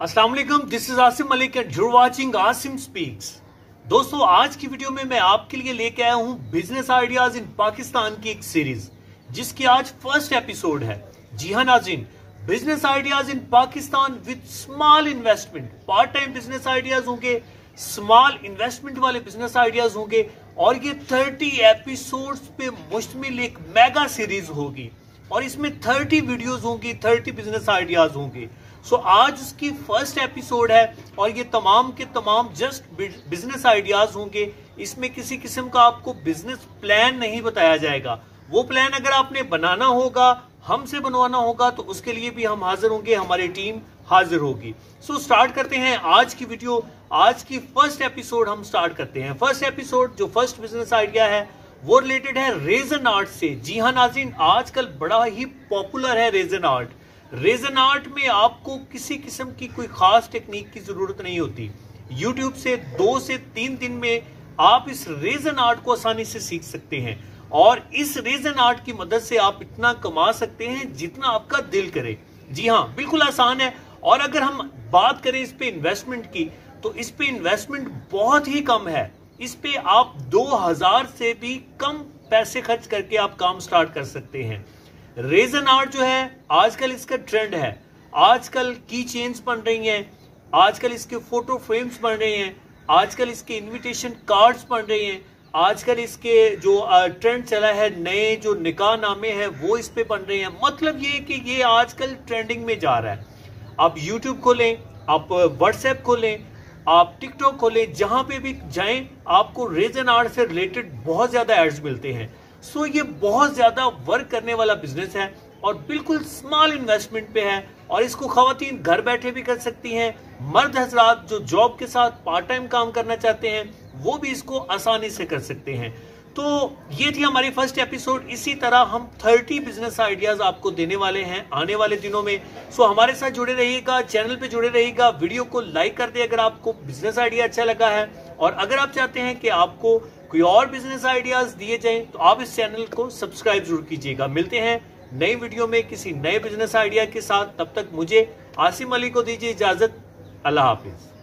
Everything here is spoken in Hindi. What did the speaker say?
अस्सलाम वालेकुम, this is Asim Malik and you're watching Asim speaks. दोस्तों, आज की वीडियो में मैं आपके लिए लेके आया हूं बिजनेस आइडियाज इन पाकिस्तान की एक सीरीज, जिसकी आज फर्स्ट एपिसोड है। जी हाँ नाज़रीन, business ideas in Pakistan with small investment. Part time business ideas होंगे, स्मॉल इन्वेस्टमेंट वाले बिजनेस आइडियाज होंगे और ये 30 एपिसोड्स पे मुश्तमिल एक मेगा सीरीज होगी और इसमें 30 वीडियोस होंगी, 30 बिजनेस आइडियाज होंगे। सो आज उसकी फर्स्ट एपिसोड है और ये तमाम के तमाम जस्ट बिजनेस आइडियाज होंगे। इसमें किसी किस्म का आपको बिजनेस प्लान नहीं बताया जाएगा। वो प्लान अगर आपने बनाना होगा, हमसे बनवाना होगा, तो उसके लिए भी हम हाजिर होंगे, हमारी टीम हाजिर होगी। सो स्टार्ट करते हैं आज की वीडियो। आज की फर्स्ट एपिसोड हम स्टार्ट करते हैं। फर्स्ट एपिसोड जो फर्स्ट बिजनेस आइडिया है वो रिलेटेड है रेजन आर्ट से। जी हाँ नाज़रीन, आजकल बड़ा ही पॉपुलर है रेजन आर्ट। रेजन आर्ट में आपको किसी किस्म की कोई खास टेक्निक की जरूरत नहीं होती। YouTube से 2 से 3 दिन में आप इस रेजन आर्ट को आसानी से सीख सकते हैं और इस रेजन आर्ट की मदद से आप इतना कमा सकते हैं जितना आपका दिल करे। जी हाँ, बिल्कुल आसान है। और अगर हम बात करें इस पे इन्वेस्टमेंट की, तो इस पे इन्वेस्टमेंट बहुत ही कम है। इस पे आप 2000 से भी कम पैसे खर्च करके आप काम स्टार्ट कर सकते हैं। रेजन आर्ट जो है आजकल इसका ट्रेंड है। आजकल की चेन्स बन रही हैं, आजकल इसके फोटो फ्रेम्स बन रहे हैं, आजकल इसके इनविटेशन कार्ड्स बन रहे हैं, आजकल इसके जो ट्रेंड चला है, नए जो निकाह नामे हैं वो इस पे बन रहे हैं। मतलब ये कि ये आजकल ट्रेंडिंग में जा रहा है। आप YouTube खोलें, आप WhatsApp खोलें, आप TikTok खोलें, जहां पे भी जाएं आपको रेजन आर्ट से रिलेटेड बहुत ज्यादा एड्स मिलते हैं। सो ये बहुत ज्यादा वर्क करने वाला बिजनेस है और बिल्कुल स्मॉल इन्वेस्टमेंट पे है और इसको खवातीन घर बैठे भी कर सकती हैं। मर्द हजरात जो जॉब के साथ पार्ट टाइम काम करना चाहते हैं वो भी इसको आसानी से कर सकते हैं। तो ये थी हमारी फर्स्ट एपिसोड। इसी तरह हम 30 बिजनेस आइडियाज आपको देने वाले हैं आने वाले दिनों में। सो हमारे साथ जुड़े रहिएगा, चैनल पे जुड़े रहिएगा, वीडियो को लाइक कर दे अगर आपको बिजनेस आइडिया अच्छा लगा है। और अगर आप चाहते हैं कि आपको कोई और बिजनेस आइडियाज दिए जाएं तो आप इस चैनल को सब्सक्राइब जरूर कीजिएगा। मिलते हैं नई वीडियो में किसी नए बिजनेस आइडिया के साथ। तब तक मुझे आसिम अली को दीजिए इजाजत। अल्लाह हाफिज।